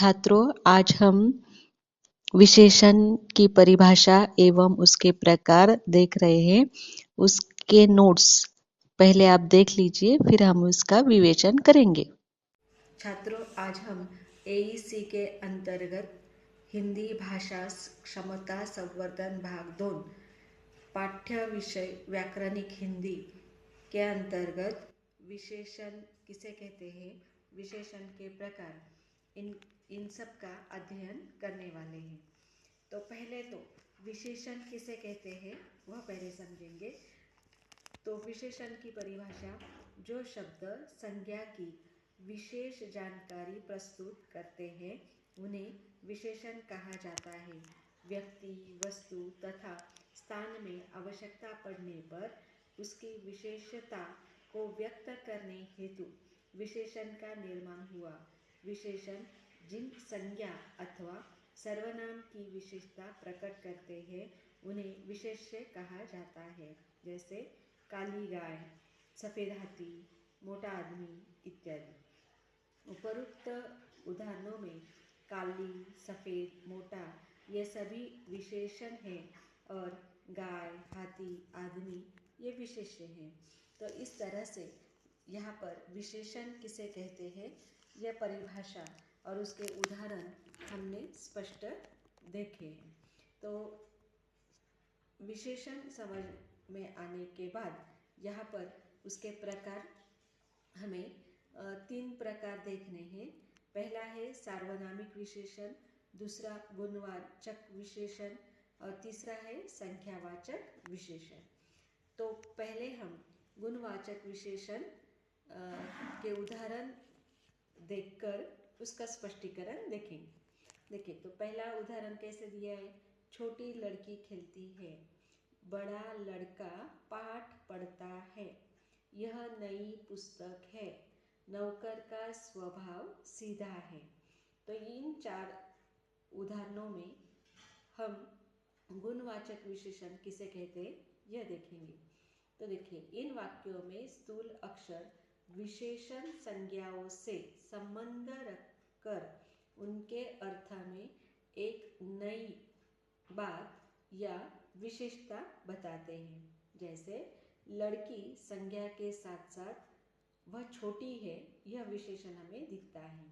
छात्रों, आज हम विशेषण की परिभाषा एवं उसके प्रकार देख रहे हैं। उसके नोट्स पहले आप देख लीजिए, फिर हम उसका विवेचन करेंगे। छात्रों, आज हम एईसी के अंतर्गत हिंदी भाषा क्षमता संवर्धन भाग 2 पाठ्य विषय व्याकरणिक हिंदी के अंतर्गत विशेषण किसे कहते हैं, विशेषण के प्रकार, इन सब का अध्ययन करने वाले हैं। तो पहले तो विशेषण किसे कहते हैं वह पहले समझेंगे। तो विशेषण की परिभाषा, जो शब्द संज्ञा की विशेष जानकारी प्रस्तुत करते हैं उन्हें विशेषण कहा जाता है। व्यक्ति, वस्तु तथा स्थान में आवश्यकता पड़ने पर उसकी विशेषता को व्यक्त करने हेतु विशेषण का निर्माण हुआ। विशेषण जिन संज्ञा अथवा सर्वनाम की विशेषता प्रकट करते हैं उन्हें विशेष्य कहा जाता है। जैसे काली गाय, सफ़ेद हाथी, मोटा आदमी इत्यादि। उपरोक्त उदाहरणों में काली, सफ़ेद, मोटा ये सभी विशेषण हैं और गाय, हाथी, आदमी ये विशेष्य हैं। तो इस तरह से यहाँ पर विशेषण किसे कहते हैं यह परिभाषा और उसके उदाहरण हमने स्पष्ट देखे हैं। तो विशेषण समझ में आने के बाद यहाँ पर उसके प्रकार हमें 3 प्रकार देखने हैं। पहला है सार्वनामिक विशेषण, दूसरा गुणवाचक विशेषण और तीसरा है संख्यावाचक विशेषण। तो पहले हम गुणवाचक विशेषण के उदाहरण देखकर उसका स्पष्टीकरण देखेंगे। देखिए, तो पहला उदाहरण कैसे दिया है। छोटी लड़की खेलती है, बड़ा लड़का पाठ पढ़ता है, यह नई पुस्तक है, नौकर का स्वभाव सीधा है। तो इन 4 उदाहरणों में हम गुणवाचक विशेषण किसे कहते हैं यह देखेंगे। तो देखिए, इन वाक्यों में स्थूल अक्षर विशेषण संज्ञाओं से संबंध रखकर उनके अर्थ में एक नई बात या विशेषता बताते हैं। जैसे लड़की संज्ञा के साथ साथ वह छोटी है, यह विशेषण हमें दिखता है।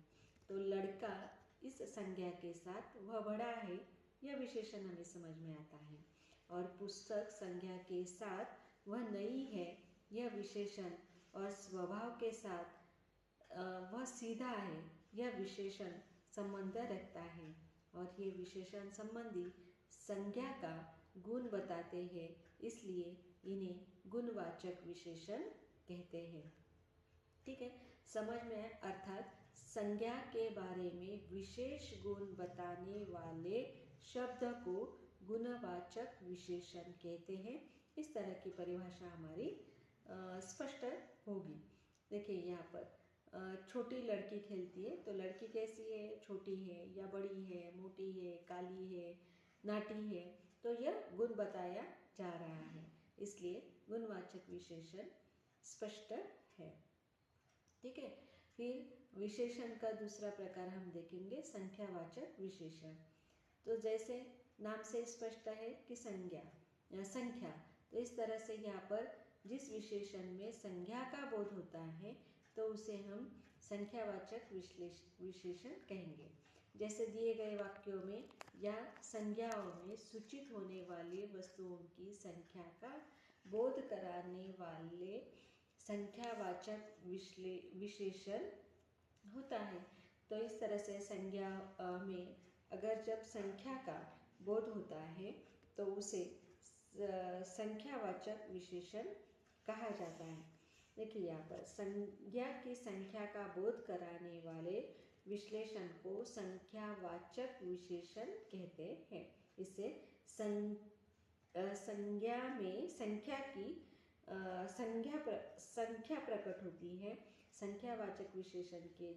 तो लड़का इस संज्ञा के साथ वह बड़ा है, यह विशेषण हमें समझ में आता है। और पुस्तक संज्ञा के साथ वह नई है, यह विशेषण, और स्वभाव के साथ वह सीधा है, यह विशेषण संबंध रखता है। और ये विशेषण संबंधी संज्ञा का गुण बताते हैं, इसलिए इन्हें गुणवाचक विशेषण कहते हैं। ठीक है, समझ में आए। अर्थात संज्ञा के बारे में विशेष गुण बताने वाले शब्द को गुणवाचक विशेषण कहते हैं। इस तरह की परिभाषा हमारी स्पष्ट होगी। देखिए, यहाँ पर छोटी लड़की खेलती है, तो लड़की कैसी है, छोटी है या बड़ी है, मोटी है, काली है, नाटी है, तो यह गुण बताया जा रहा है, इसलिए गुणवाचक विशेषण स्पष्ट है। ठीक है, फिर विशेषण का दूसरा प्रकार हम देखेंगे, संख्यावाचक विशेषण। तो जैसे नाम से स्पष्ट है कि संख्या, तो इस तरह से यहाँ पर जिस विशेषण में संज्ञा का बोध होता है तो उसे हम संख्यावाचक विशेषण कहेंगे। जैसे दिए गए वाक्यों में या संज्ञाओं में सूचित होने वाली वस्तुओं की संख्या का बोध कराने वाले संख्यावाचक विशेषण होता है। तो इस तरह से संज्ञा में अगर जब संख्या का बोध होता है तो उसे संख्यावाचक विशेषण कहा जाता है। देखिए, यहाँ पर संज्ञा की संख्या का बोध कराने वाले विश्लेषण को संख्यावाचक विशेषण कहते हैं। इससे संज्ञा में संख्या की संख्या प्रकट होती है। संख्यावाचक विशेषण के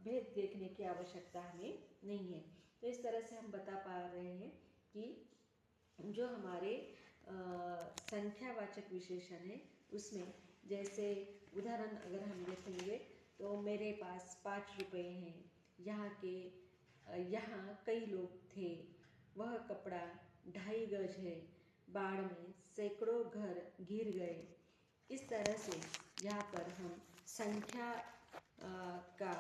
भेद देखने की आवश्यकता हमें नहीं है। तो इस तरह से हम बता पा रहे हैं कि जो हमारे संख्यावाचक विशेषण है उसमें, जैसे उदाहरण अगर हम देखेंगे तो मेरे पास 5 रुपये हैं, यहाँ कई लोग थे, वह कपड़ा 2.5 गज है, बाढ़ में सैकड़ों घर गिर गए। इस तरह से यहाँ पर हम संख्या का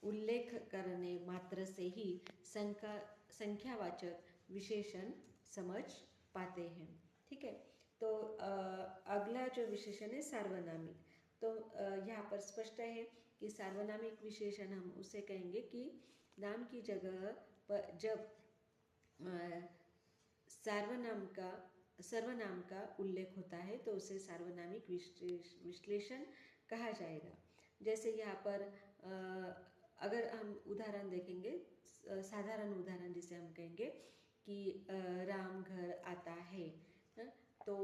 उल्लेख करने मात्र से ही संख्यावाचक विशेषण समझ पाते हैं। ठीक है, तो अगला जो विशेषण है सार्वनामिक। तो यहाँ पर स्पष्ट है कि सार्वनामिक विशेषण हम उसे कहेंगे कि नाम की जगह पर जब सर्वनाम का उल्लेख होता है तो उसे सार्वनामिक विश्लेषण कहा जाएगा। जैसे यहाँ पर अगर हम उदाहरण देखेंगे, साधारण उदाहरण जिसे हम कहेंगे कि राम घर आता है, तो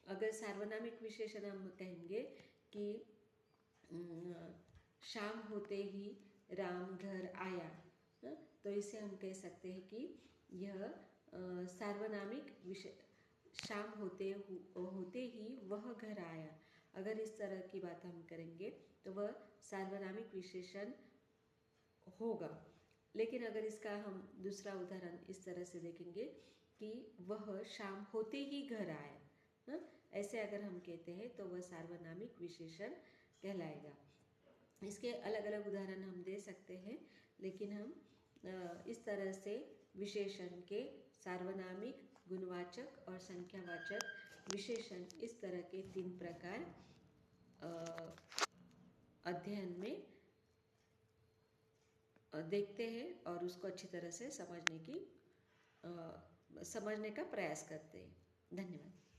अगर सार्वनामिक विशेषण हम कहेंगे कि शाम होते ही राम घर आया, तो इसे हम कह सकते हैं कि यह सार्वनामिक शाम होते ही वह घर आया। अगर इस तरह की बात हम करेंगे तो वह सार्वनामिक विशेषण होगा। लेकिन अगर इसका हम दूसरा उदाहरण इस तरह से देखेंगे कि वह शाम होते ही घर आया, ऐसे अगर हम कहते हैं तो वह सार्वनामिक विशेषण कहलाएगा। इसके अलग अलग उदाहरण हम दे सकते हैं, लेकिन हम इस तरह से विशेषण के सार्वनामिक, गुणवाचक और संख्यावाचक विशेषण इस तरह के 3 प्रकार अध्ययन में देखते हैं और उसको अच्छी तरह से समझने का प्रयास करते हैं। धन्यवाद।